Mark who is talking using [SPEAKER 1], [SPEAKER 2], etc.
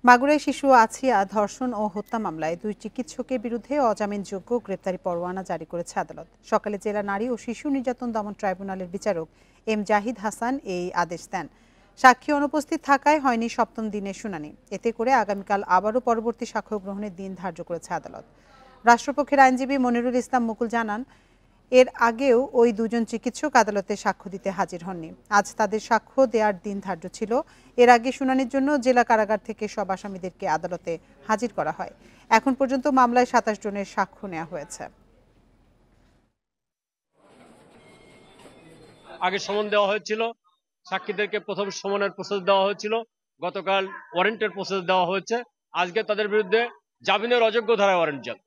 [SPEAKER 1] মাগুরায় শিশু আছিয়া ধর্ষণ ও হত্যা মামলায় 2 চিকিৎসকের বিরুদ্ধে অজামিনযোগ্য গ্রেপ্তারি পরোয়ানা জারি করেছে আদালত। সকালে জেলা নারী ও শিশু নির্যাতন দমন ট্রাইব্যুনালের বিচারক এম জাহিদ হাসান এই আদেশ দেন। সাক্ষী অনুপস্থিত থাকায় হয়নি 7ম দিনের শুনানি। এতে করে আগামীকাল আবারও পরবর্তী সাক্ষ্য গ্রহণের দিন ধার্য করেছে আদালত। রাষ্ট্রপক্ষের আইনজীবী মনিরুল ইসলাম মুকুল জানান, এর আগেও ওই দুজন চিকিৎসক আদালতে সাক্ষ্য দিতে হাজির হননি। আজ তাদের সাক্ষ্য দেওয়ার দিন ধার্য ছিল। এর আগে শুনানির জন্য জেলা কারাগার থেকে সব আসামিদেরকে আদালতে হাজির করা হয়। এখন পর্যন্ত মামলায় 27 জনের সাক্ষ্য নেওয়া হয়েছে।
[SPEAKER 2] আগে সমন দেওয়া হয়েছিল, সাক্ষীদেরকে প্রথম সমনের প্রসেস দেওয়া হয়েছিল, গতকাল ওয়ারেন্টের প্রসেস দেওয়া হয়েছে। আজকে তাদের বিরুদ্ধে জামিনের অযোগ্য ধারায় ওয়ারেন্ট জারি।